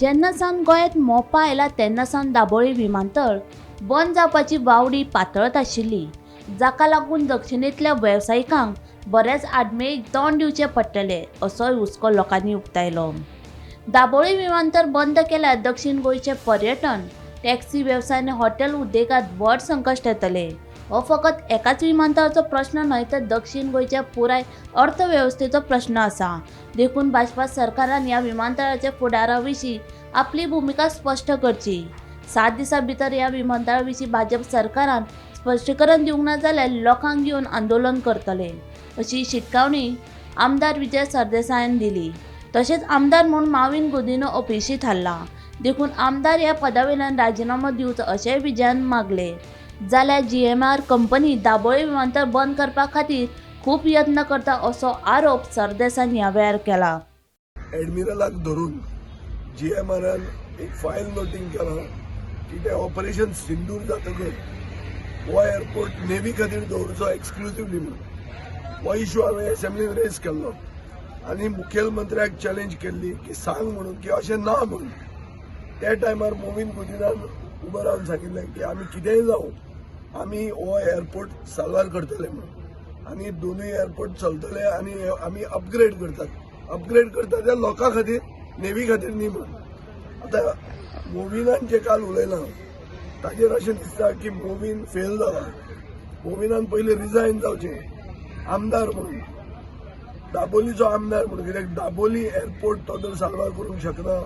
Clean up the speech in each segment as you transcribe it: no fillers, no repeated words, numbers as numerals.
जेन्ना सावन गोंयांत मोपा आयला तेन्ना सावन दाबोळी विमानतळ बंद जावपाची वावडी पातळत आशिल्ली, जाका लागून दक्षिणेंतल्या वेवसायिकांक बरेच आडमेळीक तोंड दिवचें पडटलें असोय हुस्को लोकांनी उक्तायलो. दाबोळी विमानतळ बंद केल्यार दक्षिण गोंयचें पर्यटन, टॅक्सी वेवसाय आनी हॉटेल उद्देगांत व्हड संकश्ट येतलें. हो फकत एकाच विमानतळाचो प्रश्न न्हय तर दक्षिण गोंयच्या पुराय अर्थवेवस्थेचो प्रश्न आसा. देखून भाजपा सरकारान ह्या विमानतळाच्या फुडारा विशीं आपली भुमिका स्पश्ट करची. 7 दिसां भितर ह्या विमानतळा विशीं भाजप सरकारान स्पश्टीकरण दिवंक ना जाल्यार लोकांक घेवन आंदोलन करतले, अशी शिटकावणी आमदार विजय सरदेसायान दिली. तशेंच आमदार म्हूण माविन गुदिन्हो अपेशी थारला. देखून आमदार ह्या पदावेल्यान राजिनामो दिवचो अशेंय विजयान मागले. जाल्यार GMR कंपनी दाबोळी विमानतळ बंद करपा खातीर खूब यत्न करता असो आरोप सरदेसायान ह्या वेळार केला. एडमिरलाक धरून GMRन एक फायल नोटींग केला की ते ऑपरेशन सिंदूर जातकच हो एअरपोर्ट नेव्ही खातीर दवरचो एक्सक्लुसिव्हली म्हणून हो इश्यू हांवें असेंब्लीन रेज केल्लो आनी मुखेलमंत्र्याक चॅलेंज केल्ली की सांग म्हणून की अशें ना म्हणून. त्या टायमार मोविन गुदिन्हान उबो रावन सांगिल्लें की आमी कितेंय जावं आमी हो एअरपोर्ट साल्वार करतले म्हणून, आनी दोनूय एअरपोर्ट चलतले आनी आमी अपग्रेड करतात त्या लोकां खातीर, नेव्ही खातीर न्ही म्हणून. आतां मोविनान जे काल उलयलां ताजेर अशें दिसता की मोविन फेल जाला. मोविनान पयलीं रिजायन जावचें आमदार म्हणून, दाबोलीचो आमदार म्हणून, कित्याक दाबोली एअरपोर्ट तो जर साल्वार करूंक शकना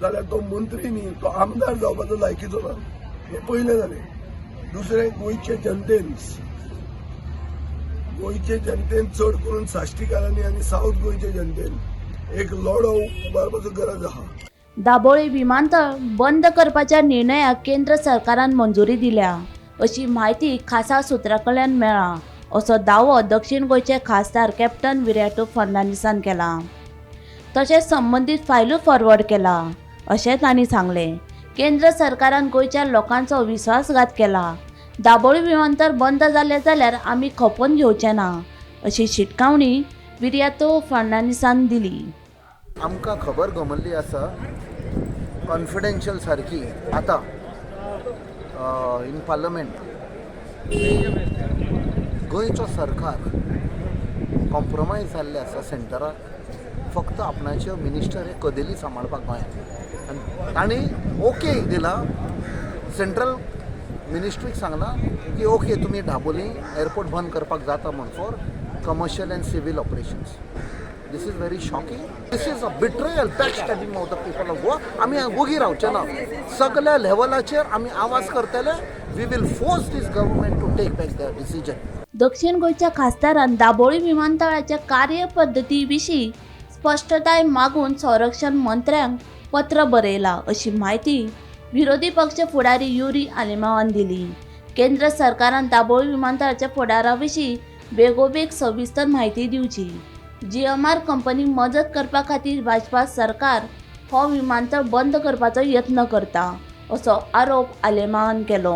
जाल्यार तो मंत्री न्ही, तो आमदार जावपाचो लायकीचो ना. हें पयलें जालें. दुसरें, गोंयचे जनतेन चड करून साश्टीकारांनी आनी सावथ गोंयचे जनतेन एक लढो उबारपाचो गरज आहा. दाबोळी विमानतळ बंद करपाच्या निर्णयाक केंद्र सरकारान मंजुरी दिल्या, अशी म्हायती खासा सुत्रां कडल्यान मेळ्ळा असो दावो दक्षिण गोंयचे खासदार कॅप्टन विराटो फर्नांडिसान केला. तशेंच संबंदीत फायलूय फॉरवर्ड केला अशें तांणी सांगलें. केंद्र सरकारान गोंयच्या लोकांचो विश्वासघात केला. दाबोळी विमानतळ बंद जालें जाल्यार आमी खपोवन घेवचें ना, अशी शिटकावणी विराटो फर्नांडिसान दिली. आमकां खबर गमल्ली आसा कॉन्फिडेन्शियल सारकी आतां इन पार्लमेंट गोंयचो सरकार कॉम्प्रोमायज जाल्ले आसा सेंटराक. फक्त आपणाच्यो मिनिस्टर हे कदेली सांबाळपाक गोंयांत आनी तांणी ओके दिला. सेंट्रल मिनिस्ट्रीक सांगला की ओके तुमी दाबोली एअरपोर्ट बंद करपाक जाता म्हण for commercial end civil operations. This is very shocking. This is a betrayal, backstabbing of the people of Goa. आमी वोगी रावचे ना. सगळ्या लेवलाचेर आमी आवाज करतले. We will force this government to take back their decision. दक्षिण गोंयच्या खासदारान दाबोळी विमानतळाच्या कार्यपद्दती विशीं स्पश्टताय मागून संरक्षण मंत्र्यांक पत्र बरयलां, अशी म्हायती विरोधी पक्ष फुडारी युरी आलेमावान दिली. केंद्र सरकारान दाबोळी विमानतळाच्या फुडारा विशीं बेगोबेग सविस्तर म्हायती दिवची. GMR कंपनीक मजत करपा खातीर भाजपा सरकार हो विमानतळ बंद करपाचो यत्न करता असो आरोप आलेमावान केलो.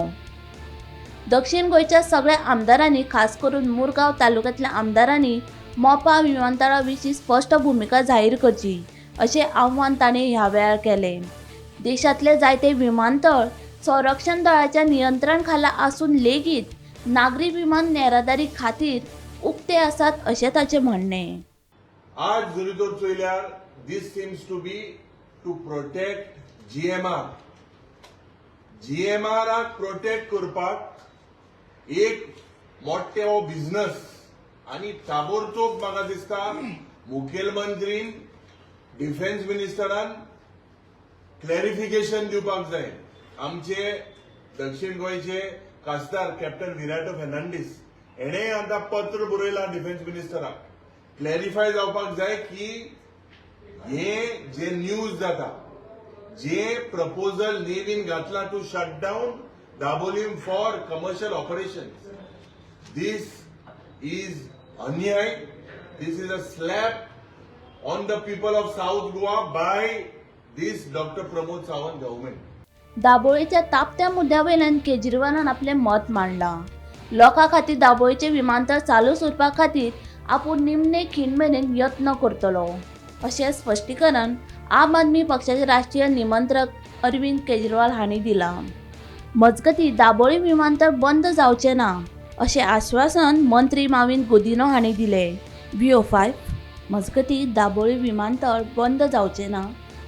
दक्षिण गोंयच्या सगळ्या आमदारांनी, खास करून मुरगांव तालुक्यांतल्या आमदारांनी मोपा विमानतळा विशीं स्पश्ट भुमिका जाहीर करची, अशें आव्हान ताणें ह्या वेळार केलें. देशांतले जायते विमानतळ संरक्षण दळाच्या नियंत्रण खाला आसून लेगीत नागरी विमान येरादारी खातीर उक्ते आसात अशें ताचें म्हणणें. आज जरी तर चोयल्यार this seems to be to protect GMRाक प्रोटेक्ट करपाक एक मोठे हो बिझनस आनी ताबोरतोब म्हाका दिसता मुखेलमंत्रीन डिफेन्स मिनिस्टरान क्लॅरिफिकेशन दिवपाक जाय. आमचे दक्षिण गोंयचे खासदार कॅप्टन विराटो फर्नांडीस हेणे आतां पत्र बरयलां डिफेन्स मिनिस्टराक. क्लॅरिफाय जावपाक जाय की हे जे न्यूज जाता, जे प्रपोजल नेव्हीन घातला to shut down Dabolim for commercial operations, this is अन्याय. This is a slap on the people of south Goa by this doctor Pramod Sawant government. दाबोळीच्या तापत्या मुद्द्यावेल्यान केजरीवालान आपलें मत मांडलां. लोकां खातीर दाबोळीचें विमानतळ चालूच उरपा खातीर आपूण निमणे खीण मेरेन यत्न करतलो, अशें स्पश्टीकरण आम आदमी पक्षाचे राष्ट्रीय निमंत्रक अरविंद केजरीवाल हांणी दिला. मजगतीं दाबोळी विमानतळ बंद जावचें ना अशें आश्वासन मंत्री माविन गुदिनो हांणी दिलें. VO5 मजगतीं दाबोळी विमानतळ बंद जावचें ना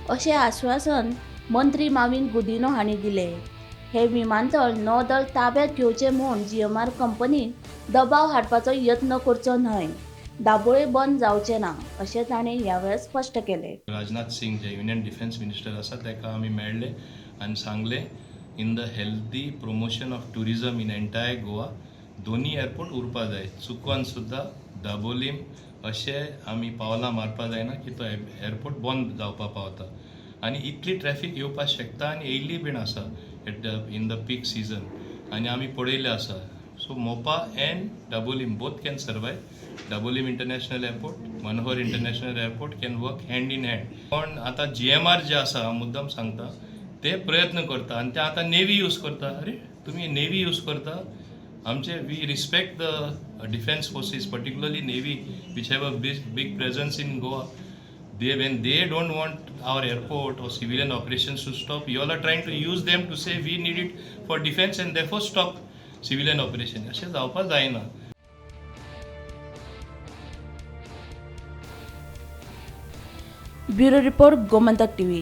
अशें आश्वासन मंत्री माविन गुदिनो हांणी दिलें. हे विमानतळ नौदळ ताब्यात घेवचें म्हूण GMR कंपनीन दबाव हाडपाचो यत्न करचो न्हय. दाबोळे बंद जावचे ना अशें ताणें ह्या वेळार स्पश्ट केलें. राजनाथ सिंग जे युनियन डिफेन्स मिनिस्टर आसा ताका आमी मेळ्ळे आनी सांगलें in the healthy promotion of tourism in entire Goa दोनी एअरपोर्ट उरपा जाय. चुकून सुद्दां दाबोलीम अशें आमी पावलां मारपा जायना की तो एअरपोर्ट बंद जावपा पावता. आनी इतली ट्रॅफिक येवपा शकता आनी येयल्ली बीन आसा इन द पीक सीजन आनी आमी पळयलें आसा. सो मोपा end Dabolim both can survive. Dabolim international airport, Manohar international airport can work hand in hand. पण आतां GMR जे आसा हांव मुद्दम सांगता ते प्रयत्न करता आनी ते आतां नेवी यूज करता. अरे तुमी नेवी यूज करता. आमचे we respect the defence forces, particularly navy which have a big presence in Goa. When they don't want our airport or civilian operations to stop, you all are trying to use them to say we need it for defense and therefore stop civilian operation. अशें जावपाक जायना. Bureau report Gomantak TV.